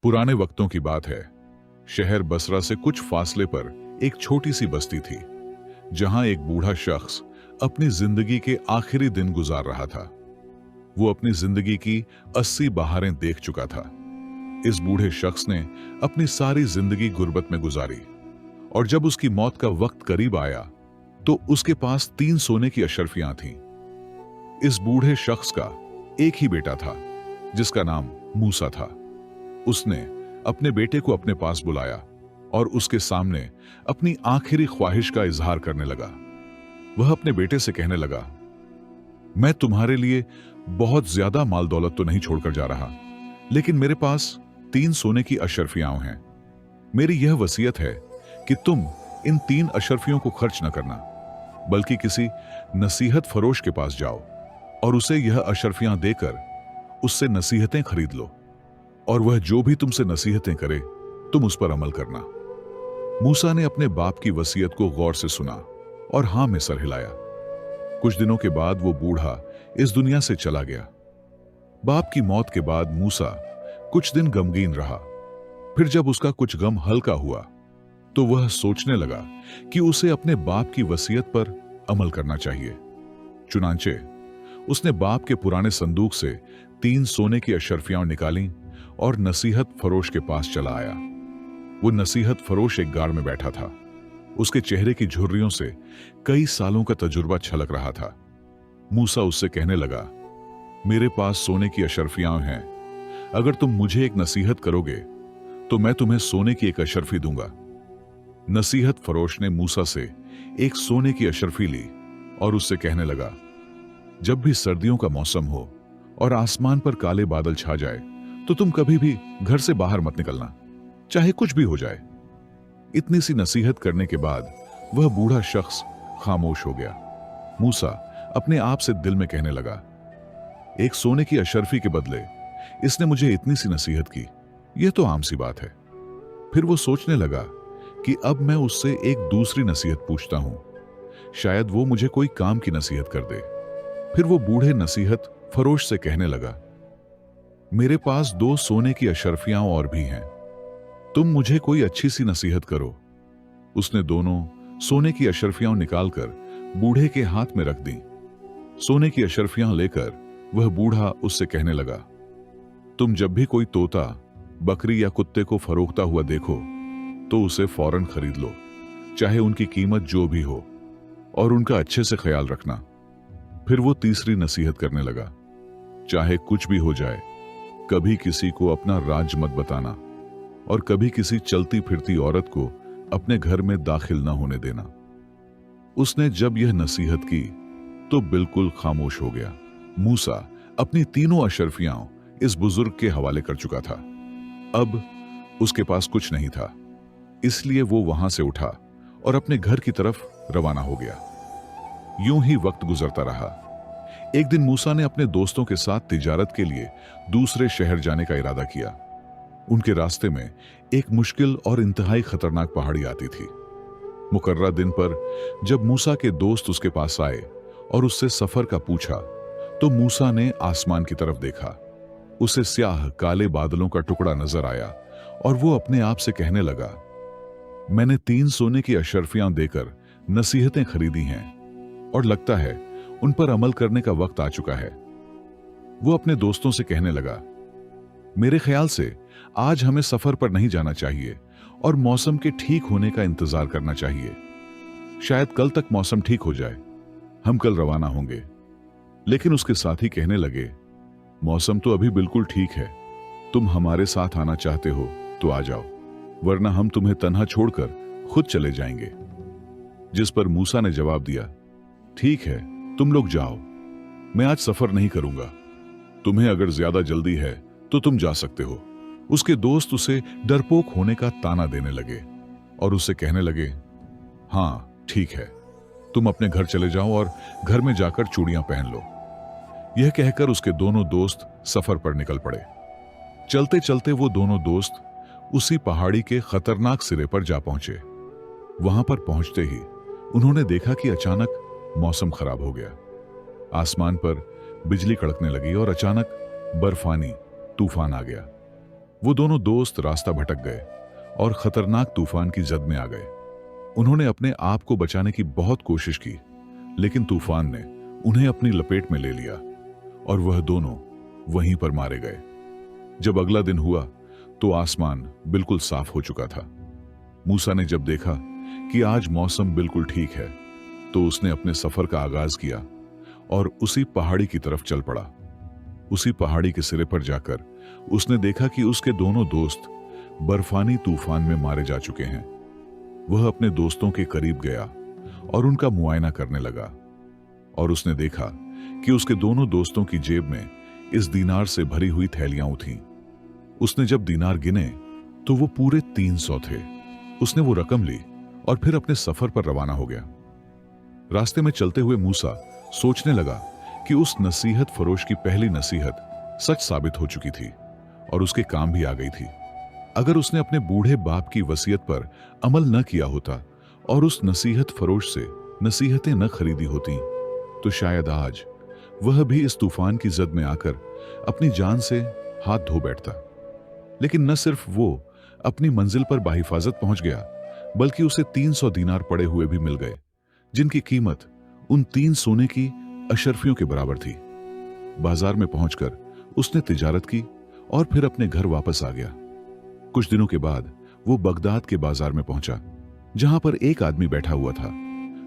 पुराने वक्तों की बात है। शहर बसरा से कुछ फासले पर एक छोटी सी बस्ती थी, जहां एक बूढ़ा शख्स अपनी जिंदगी के आखिरी दिन गुजार रहा था। वो अपनी जिंदगी की 80 बहारें देख चुका था। इस बूढ़े शख्स ने अपनी सारी जिंदगी गुर्बत में गुजारी, और जब उसकी मौत का वक्त करीब आया तो उसके पास 3 सोने की अशर्फियां थीं। इस बूढ़े शख्स का एक ही बेटा था, जिसका नाम मूसा था। उसने अपने बेटे को अपने पास बुलाया और उसके सामने अपनी आखिरी ख्वाहिश का इजहार करने लगा। वह अपने बेटे से कहने लगा, मैं तुम्हारे लिए बहुत ज्यादा माल दौलत तो नहीं छोड़कर जा रहा, लेकिन मेरे पास 3 सोने की अशर्फियां हैं। मेरी यह वसीयत है कि तुम इन 3 अशर्फियों को खर्च न करना, बल्कि किसी नसीहत फरोश के पास जाओ और उसे यह अशर्फियां देकर उससे नसीहतें खरीद लो, और वह जो भी तुमसे नसीहतें करे तुम उस पर अमल करना। मूसा ने अपने बाप की वसीयत को गौर से सुना और हां में सर हिलाया। कुछ दिनों के बाद वो बूढ़ा इस दुनिया से चला गया। बाप की मौत के बाद मूसा कुछ दिन गमगीन रहा। फिर जब उसका कुछ गम हल्का हुआ तो वह सोचने लगा कि उसे अपने बाप की वसीयत पर अमल करना चाहिए। चुनांचे उसने बाप के पुराने संदूक से 3 सोने की अशर्फियां निकाली और नसीहत फरोश के पास चला आया। वो नसीहत फरोश एक गाड़ में बैठा था। उसके चेहरे की झुर्रियों से कई सालों का तजुर्बा छलक रहा था। मूसा उससे कहने लगा, मेरे पास सोने की अशर्फियां हैं। अगर तुम मुझे एक नसीहत करोगे तो मैं तुम्हें सोने की एक अशर्फी दूंगा। नसीहत फरोश ने मूसा से एक सोने की अशर्फी ली और उससे कहने लगा, जब भी सर्दियों का मौसम हो और आसमान पर काले बादल छा जाए तो तुम कभी भी घर से बाहर मत निकलना, चाहे कुछ भी हो जाए। इतनी सी नसीहत करने के बाद वह बूढ़ा शख्स खामोश हो गया। मूसा अपने आप से दिल में कहने लगा, एक सोने की अशर्फी के बदले इसने मुझे इतनी सी नसीहत की, यह तो आम सी बात है। फिर वो सोचने लगा कि अब मैं उससे एक दूसरी नसीहत पूछता हूं, शायद वो मुझे कोई काम की नसीहत कर दे। फिर वो बूढ़े नसीहत फरोश से कहने लगा, मेरे पास 2 सोने की अशर्फियां और भी हैं, तुम मुझे कोई अच्छी सी नसीहत करो। उसने दोनों सोने की अशर्फियां निकालकर बूढ़े के हाथ में रख दी। सोने की अशर्फियां लेकर वह बूढ़ा उससे कहने लगा, तुम जब भी कोई तोता, बकरी या कुत्ते को फरोख्ता हुआ देखो तो उसे फौरन खरीद लो, चाहे उनकी कीमत जो भी हो, और उनका अच्छे से ख्याल रखना। फिर वो तीसरी नसीहत करने लगा, चाहे कुछ भी हो जाए, कभी किसी को अपना राज मत बताना, और कभी किसी चलती फिरती औरत को अपने घर में दाखिल न होने देना। उसने जब यह नसीहत की तो बिल्कुल खामोश हो गया। मूसा अपनी तीनों अशर्फियां इस बुजुर्ग के हवाले कर चुका था। अब उसके पास कुछ नहीं था, इसलिए वो वहां से उठा और अपने घर की तरफ रवाना हो गया। यूं ही वक्त गुजरता रहा। एक दिन मूसा ने अपने दोस्तों के साथ तिजारत के लिए दूसरे शहर जाने का इरादा किया। उनके रास्ते में एक मुश्किल और इंतहाई खतरनाक पहाड़ी आती थी। मुकर्रर दिन पर जब मूसा के दोस्त उसके पास आए और उससे सफर का पूछा तो मूसा ने आसमान की तरफ देखा। उसे स्याह काले बादलों का टुकड़ा नजर आया और वो अपने आप से कहने लगा, मैंने 3 सोने की अशर्फियां देकर नसीहतें खरीदी हैं और लगता है उन पर अमल करने का वक्त आ चुका है। वो अपने दोस्तों से कहने लगा, मेरे ख्याल से आज हमें सफर पर नहीं जाना चाहिए और मौसम के ठीक होने का इंतजार करना चाहिए। शायद कल तक मौसम ठीक हो जाए, हम कल रवाना होंगे। लेकिन उसके साथी कहने लगे, मौसम तो अभी बिल्कुल ठीक है, तुम हमारे साथ आना चाहते हो तो आ जाओ, वरना हम तुम्हें तन्हा छोड़कर खुद चले जाएंगे। जिस पर मूसा ने जवाब दिया, ठीक है, तुम लोग जाओ, मैं आज सफर नहीं करूंगा। तुम्हें अगर ज्यादा जल्दी है तो तुम जा सकते हो। उसके दोस्त उसे डरपोक होने का ताना देने लगे और उससे कहने लगे, हाँ ठीक है, तुम अपने घर चले जाओ और घर में जाकर चूड़ियां पहन लो। यह कहकर उसके दोनों दोस्त सफर पर निकल पड़े। चलते चलते वो दोनों दोस्त उसी पहाड़ी के खतरनाक सिरे पर जा पहुंचे। वहां पर पहुंचते ही उन्होंने देखा कि अचानक मौसम खराब हो गया। आसमान पर बिजली कड़कने लगी और अचानक बर्फानी तूफान आ गया। वो दोनों दोस्त रास्ता भटक गए और खतरनाक तूफान की जद में आ गए। उन्होंने अपने आप को बचाने की बहुत कोशिश की, लेकिन तूफान ने उन्हें अपनी लपेट में ले लिया और वह दोनों वहीं पर मारे गए। जब अगला दिन हुआ तो आसमान बिल्कुल साफ हो चुका था। मूसा ने जब देखा कि आज मौसम बिल्कुल ठीक है, तो उसने अपने सफर का आगाज किया और उसी पहाड़ी की तरफ चल पड़ा। उसी पहाड़ी के सिरे पर जाकर उसने देखा कि उसके दोनों दोस्त बर्फानी तूफान में मारे जा चुके हैं। वह अपने दोस्तों के करीब गया और उनका मुआयना करने लगा और उसने देखा कि उसके दोनों दोस्तों की जेब में इस दीनार से भरी हुई थैलियां थीं। उसने जब दीनार गिने तो वो पूरे 300 थे। उसने वो रकम ली और फिर अपने सफर पर रवाना हो गया। रास्ते में चलते हुए मूसा सोचने लगा कि उस नसीहत फरोश की पहली नसीहत सच साबित हो चुकी थी और उसके काम भी आ गई थी। अगर उसने अपने बूढ़े बाप की वसीयत पर अमल न किया होता और उस नसीहत फरोश से नसीहतें न खरीदी होती, तो शायद आज वह भी इस तूफान की जद में आकर अपनी जान से हाथ धो बैठता। लेकिन न सिर्फ वो अपनी मंजिल पर बाहिफाजत पहुंच गया, बल्कि उसे 300 दीनार पड़े हुए भी मिल गए, जिनकी कीमत उन 3 सोने की अशरफियों के बराबर थी। बाजार में पहुंचकर उसने तिजारत की और फिर अपने घर वापस आ गया। कुछ दिनों के बाद वो बगदाद के बाजार में पहुंचा, जहां पर एक आदमी बैठा हुआ था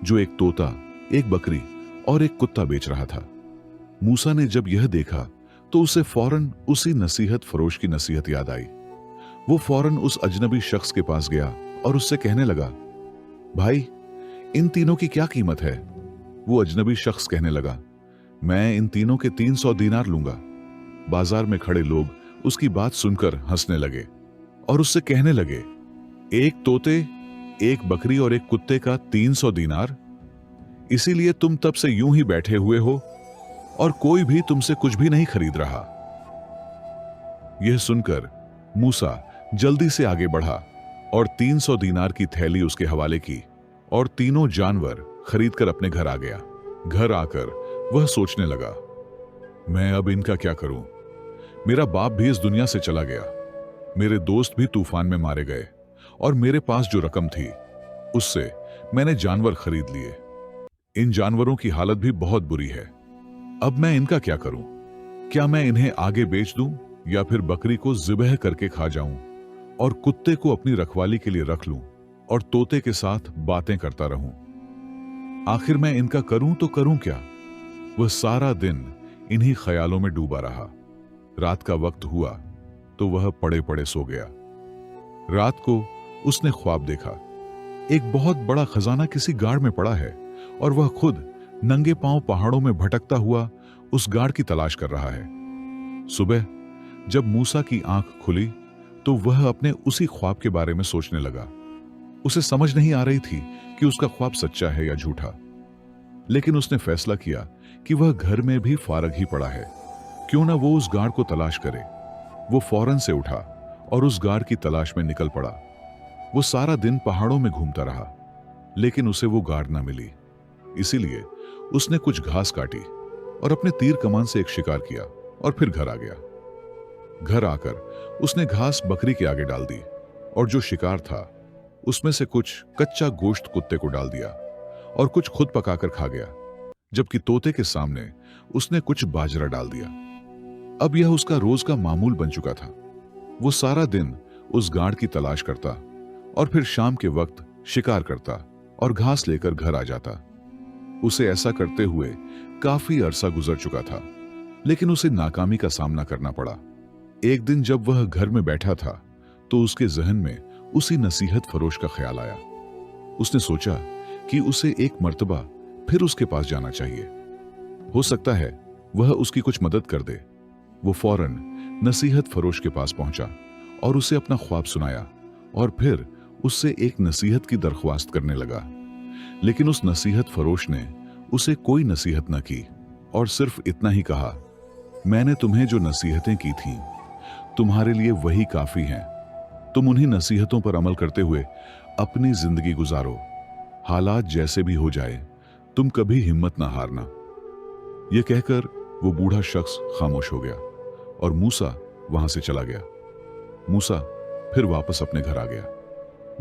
जो एक तोता, एक बकरी और एक कुत्ता बेच रहा था। मूसा ने जब यह देखा तो उसे फौरन उसी नसीहत फरोश की नसीहत याद आई। वो फौरन उस अजनबी शख्स के पास गया और उससे कहने लगा, भाई, इन तीनों की क्या कीमत है? वो अजनबी शख्स कहने लगा, मैं इन तीनों के 300 दीनार लूंगा। बाजार में खड़े लोग उसकी बात सुनकर हंसने लगे और उससे कहने लगे, एक तोते, एक बकरी और एक कुत्ते का 300 दीनार? इसीलिए तुम तब से यूं ही बैठे हुए हो और कोई भी तुमसे कुछ भी नहीं खरीद रहा। यह सुनकर मूसा जल्दी से आगे बढ़ा और 300 दीनार की थैली उसके हवाले की और तीनों जानवर खरीदकर अपने घर आ गया। घर आकर वह सोचने लगा, मैं अब इनका क्या करूं? मेरा बाप भी इस दुनिया से चला गया, मेरे दोस्त भी तूफान में मारे गए और मेरे पास जो रकम थी उससे मैंने जानवर खरीद लिए। इन जानवरों की हालत भी बहुत बुरी है। अब मैं इनका क्या करूं? क्या मैं इन्हें आगे बेच दूं या फिर बकरी को ज़िबह करके खा जाऊं और कुत्ते को अपनी रखवाली के लिए रख लूं और तोते के साथ बातें करता रहूं? आखिर मैं इनका करूं तो करूं क्या? वह सारा दिन इन्हीं ख्यालों में डूबा रहा। रात का वक्त हुआ तो वह पड़े पड़े सो गया। रात को उसने ख्वाब देखा, एक बहुत बड़ा खजाना किसी गाड़ में पड़ा है और वह खुद नंगे पांव पहाड़ों में भटकता हुआ उस गाड़ की तलाश कर रहा है। सुबह जब मूसा की आंख खुली तो वह अपने उसी ख्वाब के बारे में सोचने लगा। उसे समझ नहीं आ रही थी कि उसका ख्वाब सच्चा है या झूठा, लेकिन उसने फैसला किया कि वह घर में भी फारग ही पड़ा है, क्यों ना वो उस गाड़ को तलाश करे। वो फौरन से उठा और उस गाड़ की तलाश में निकल पड़ा। वो सारा दिन पहाड़ों में घूमता रहा, लेकिन उसे वो गाड़ ना मिली। इसीलिए उसने कुछ घास काटी और अपने तीर कमान से एक शिकार किया और फिर घर आ गया। घर आकर उसने घास बकरी के आगे डाल दी और जो शिकार था उसमें से कुछ कच्चा गोश्त कुत्ते को डाल दिया और कुछ खुद पकाकर खा गया, जबकि तोते के सामने उसने कुछ बाजरा डाल दिया। अब यह उसका रोज का मामूल बन चुका था। वो सारा दिन उस गाड़ की तलाश करता और फिर शाम के वक्त शिकार करता और घास लेकर घर आ जाता। उसे ऐसा करते हुए काफी अरसा गुजर चुका था, लेकिन उसे नाकामी का सामना करना पड़ा। एक दिन जब वह घर में बैठा था तो उसके जहन में उसी नसीहत फरोश का ख्याल आया। उसने सोचा कि उसे एक मर्तबा फिर उसके पास जाना चाहिए, हो सकता है वह उसकी कुछ मदद कर दे। वो फौरन नसीहत फरोश के पास पहुंचा और उसे अपना ख्वाब सुनाया और फिर उससे एक नसीहत की दरख्वास्त करने लगा। लेकिन उस नसीहत फरोश ने उसे कोई नसीहत न की और सिर्फ इतना ही कहा, मैंने तुम्हें जो नसीहतें की थीं, तुम्हारे लिए वही काफी हैं। तुम उन्हीं नसीहतों पर अमल करते हुए अपनी जिंदगी गुजारो। हालात जैसे भी हो जाए, तुम कभी हिम्मत ना हारना। यह कहकर वो बूढ़ा शख्स खामोश हो गया और मूसा वहां से चला गया। मूसा फिर वापस अपने घर आ गया।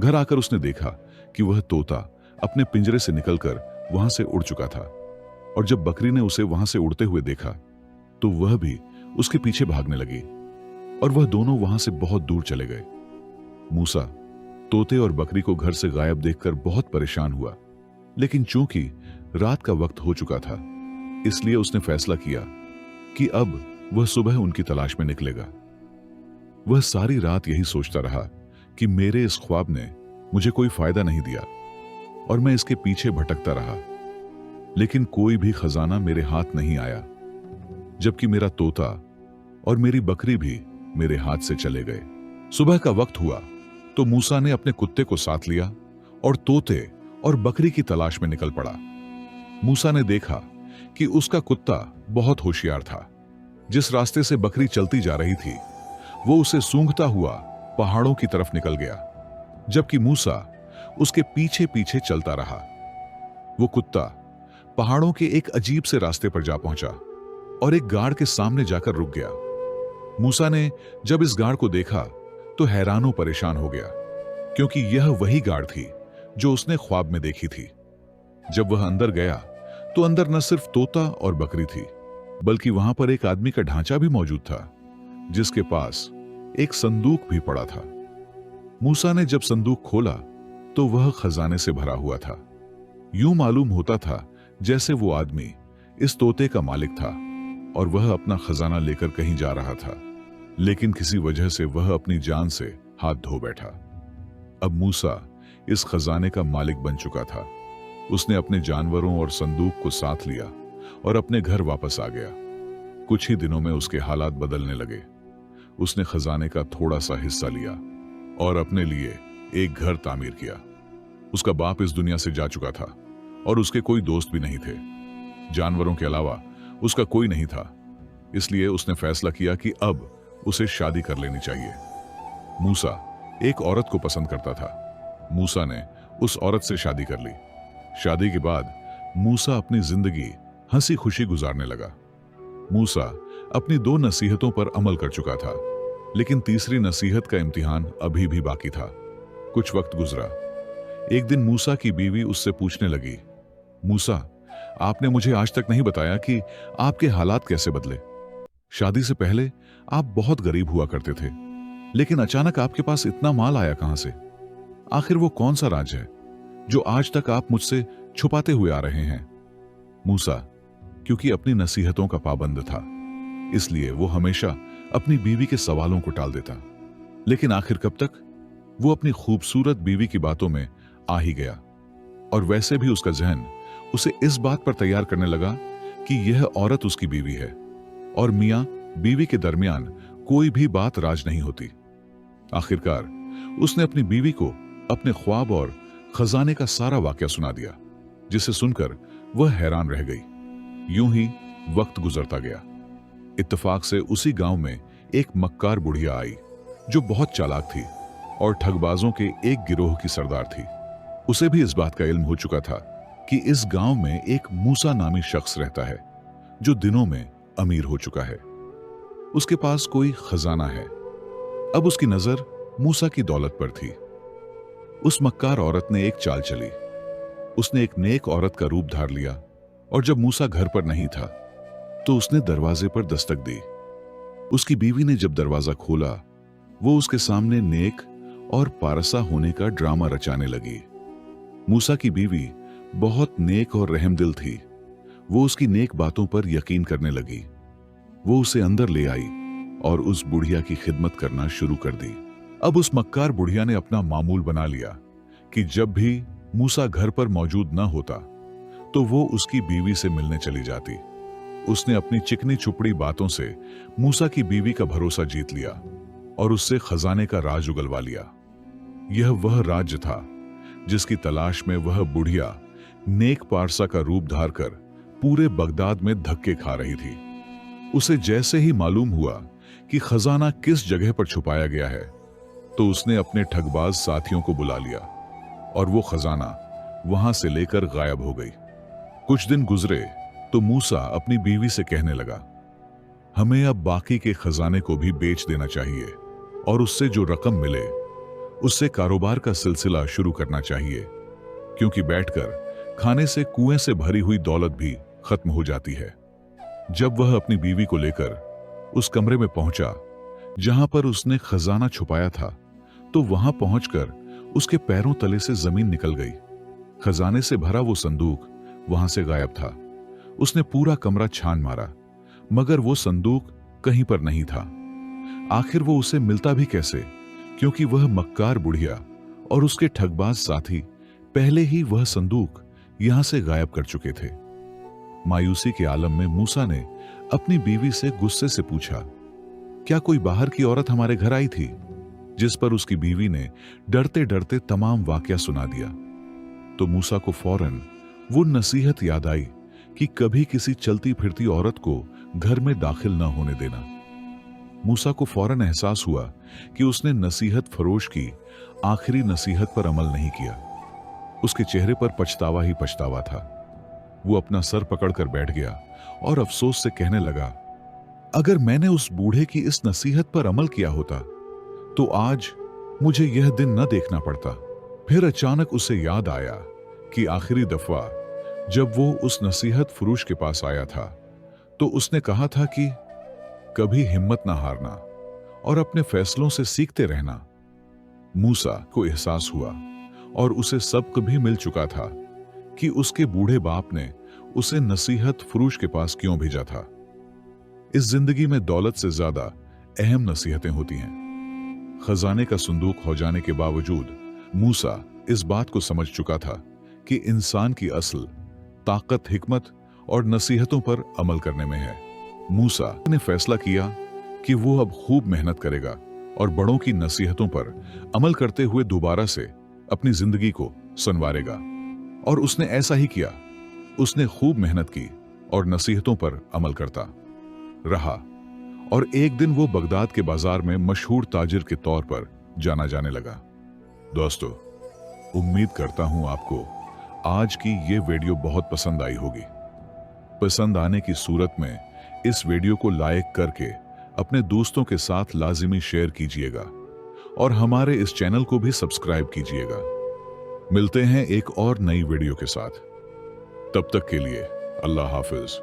घर आकर उसने देखा कि वह तोता अपने पिंजरे से निकलकर वहां से उड़ चुका था, और जब बकरी ने उसे वहां से उड़ते हुए देखा तो वह भी उसके पीछे भागने लगी, और वह दोनों वहां से बहुत दूर चले गए। मूसा तोते और बकरी को घर से गायब देखकर बहुत परेशान हुआ, लेकिन चूंकि रात का वक्त हो चुका था, इसलिए उसने फैसला किया कि अब वह सुबह उनकी तलाश में निकलेगा। वह सारी रात यही सोचता रहा कि मेरे इस ख्वाब ने मुझे कोई फायदा नहीं दिया और मैं इसके पीछे भटकता रहा, लेकिन कोई भी खजाना मेरे हाथ नहीं आया, जबकि मेरा तोता और मेरी बकरी भी मेरे हाथ से चले गए। सुबह का वक्त हुआ तो मूसा ने अपने कुत्ते को साथ लिया और तोते और बकरी की तलाश में निकल पड़ा। मूसा ने देखा कि उसका कुत्ता बहुत होशियार था। जिस रास्ते से बकरी चलती जा रही थी वो उसे सूंघता हुआ पहाड़ों की तरफ निकल गया, जबकि मूसा उसके पीछे पीछे चलता रहा। वो कुत्ता पहाड़ों के एक अजीब से रास्ते पर जा पहुंचा और एक गाड़ के सामने जाकर रुक गया। मूसा ने जब इस गाड़ को देखा तो हैरानो परेशान हो गया, क्योंकि यह वही गाड़ थी जो उसने ख्वाब में देखी थी। जब वह अंदर गया तो अंदर न सिर्फ तोता और बकरी थी, बल्कि वहां पर एक आदमी का ढांचा भी मौजूद था, जिसके पास एक संदूक भी पड़ा था। मूसा ने जब संदूक खोला तो वह खजाने से भरा हुआ था। यूं मालूम होता था जैसे वो आदमी इस तोते का मालिक था और वह अपना खजाना लेकर कहीं जा रहा था, लेकिन किसी वजह से वह अपनी जान से हाथ धो बैठा। अब मूसा इस खजाने का मालिक बन चुका था। उसने अपने जानवरों और संदूक को साथ लिया और अपने घर वापस आ गया। कुछ ही दिनों में उसके हालात बदलने लगे। उसने खजाने का थोड़ा सा हिस्सा लिया और अपने लिए एक घर तामीर किया। उसका बाप इस दुनिया से जा चुका था और उसके कोई दोस्त भी नहीं थे। जानवरों के अलावा उसका कोई नहीं था, इसलिए उसने फैसला किया कि अब उसे शादी कर लेनी चाहिए। मूसा एक औरत को पसंद करता था। मूसा ने उस औरत से शादी कर ली। शादी के बाद मूसा अपनी जिंदगी हंसी खुशी गुजारने लगा। मूसा अपनी 2 नसीहतों पर अमल कर चुका था, लेकिन तीसरी नसीहत का इम्तिहान अभी भी बाकी था। कुछ वक्त गुजरा। एक दिन मूसा की बीवी उससे पूछने लगी, मूसा, आपने मुझे आज तक नहीं बताया कि आपके हालात कैसे बदले। शादी से पहले आप बहुत गरीब हुआ करते थे, लेकिन अचानक आपके पास इतना माल आया कहां से? आखिर वो कौन सा राज है जो आज तक आप मुझसे छुपाते हुए आ रहे हैं? मूसा क्योंकि अपनी नसीहतों का पाबंद था, इसलिए वो हमेशा अपनी बीवी के सवालों को टाल देता, लेकिन आखिर कब तक? वो अपनी खूबसूरत बीवी की बातों में आ ही गया, और वैसे भी उसका जहन उसे इस बात पर तैयार करने लगा कि यह औरत उसकी बीवी है और मियां बीवी के दरमियान कोई भी बात राज नहीं होती। आखिरकार उसने अपनी बीवी को अपने ख्वाब और खजाने का सारा वाकया सुना दिया, जिसे सुनकर वह हैरान रह गई। यूं ही वक्त गुजरता गया। इत्तेफाक से उसी गांव में एक मक्कार बुढ़िया आई जो बहुत चालाक थी और ठगबाजों के एक गिरोह की सरदार थी। उसे भी इस बात का इल्म हो चुका था कि इस गांव में एक मूसा नामी शख्स रहता है जो दिनों में अमीर हो चुका है। उसके पास कोई खजाना है। अब उसकी नजर मूसा की दौलत पर थी। उस मक्कार औरत ने एक चाल चली। उसने एक नेक औरत का रूप धार लिया और जब मूसा घर पर नहीं था तो उसने दरवाजे पर दस्तक दी। उसकी बीवी ने जब दरवाजा खोला, वो उसके सामने नेक और पारसा होने का ड्रामा रचाने लगी। मूसा की बीवी बहुत नेक और रहमदिल थी। वो उसकी नेक बातों पर यकीन करने लगी। वो उसे अंदर ले आई और उस बुढ़िया की खिदमत करना शुरू कर दी। अब उस मक्कार बुढ़िया ने अपना मामूल बना लिया कि जब भी मूसा घर पर मौजूद न होता तो वो उसकी बीवी से मिलने चली जाती। उसने अपनी चिकनी चुपड़ी बातों से मूसा की बीवी का भरोसा जीत लिया और उससे खजाने का राज उगलवा लिया। यह वह राज्य था जिसकी तलाश में वह बुढ़िया नेक पारसा का रूप धार कर पूरे बगदाद में धक्के खा रही थी। उसे जैसे ही मालूम हुआ कि खजाना किस जगह पर छुपाया गया है तो उसने अपने ठगबाज साथियों को बुला लिया और वो खजाना वहां से लेकर गायब हो गई। कुछ दिन गुजरे तो मूसा अपनी बीवी से कहने लगा, हमें अब बाकी के खजाने को भी बेच देना चाहिए और उससे जो रकम मिले उससे कारोबार का सिलसिला शुरू करना चाहिए, क्योंकि बैठकर खाने से कुएं से भरी हुई दौलत भी खत्म हो जाती है। जब वह अपनी बीवी को लेकर उस कमरे में पहुंचा जहां पर उसने खजाना छुपाया था, तो वहां पहुंचकर उसके पैरों तले से जमीन निकल गई। खजाने से भरा वो संदूक वहां से गायब था। उसने पूरा कमरा छान मारा, मगर वो संदूक कहीं पर नहीं था। आखिर वो उसे मिलता भी कैसे, क्योंकि वह मक्कार बुढ़िया और उसके ठगबाज साथी पहले ही वह संदूक यहां से गायब कर चुके थे। मायूसी के आलम में मूसा ने अपनी बीवी से गुस्से से पूछा, क्या कोई बाहर की औरत हमारे घर आई थी? जिस पर उसकी बीवी ने डरते डरते तमाम वाकया सुना दिया। तो मूसा को फौरन वो नसीहत याद आई कि कभी किसी चलती फिरती औरत को घर में दाखिल न होने देना। मूसा को फौरन एहसास हुआ कि उसने नसीहत फरोश की आखिरी नसीहत पर अमल नहीं किया। उसके चेहरे पर पछतावा ही पछतावा था। वो अपना सर पकड़कर बैठ गया और अफसोस से कहने लगा, अगर मैंने उस बूढ़े की इस नसीहत पर अमल किया होता तो आज मुझे यह दिन न देखना पड़ता। फिर अचानक उसे याद आया कि आखिरी दफा जब वो उस नसीहत फरोश के पास आया था तो उसने कहा था कि कभी हिम्मत ना हारना और अपने फैसलों से सीखते रहना। मूसा को एहसास हुआ और उसे सबक भी मिल चुका था कि उसके बूढ़े बाप ने उसे नसीहत फरोश के पास क्यों भेजा था। इस जिंदगी में दौलत से ज्यादा अहम नसीहतें होती हैं। खजाने का संदूक हो जाने के बावजूद मूसा इस बात को समझ चुका था कि इंसान की असल ताकत हिकमत और नसीहतों पर अमल करने में है। मूसा ने फैसला किया कि वो अब खूब मेहनत करेगा और बड़ों की नसीहतों पर अमल करते हुए दोबारा से अपनी जिंदगी को संवारेगा। और उसने ऐसा ही किया। उसने खूब मेहनत की और नसीहतों पर अमल करता रहा और एक दिन वो बगदाद के बाजार में मशहूर ताजिर के तौर पर जाना जाने लगा। दोस्तों, उम्मीद करता हूं आपको आज की ये वीडियो बहुत पसंद आई होगी। पसंद आने की सूरत में इस वीडियो को लाइक करके अपने दोस्तों के साथ लाजिमी शेयर कीजिएगा और हमारे इस चैनल को भी सब्सक्राइब कीजिएगा। मिलते हैं एक और नई वीडियो के साथ। तब तक के लिए अल्लाह हाफिज।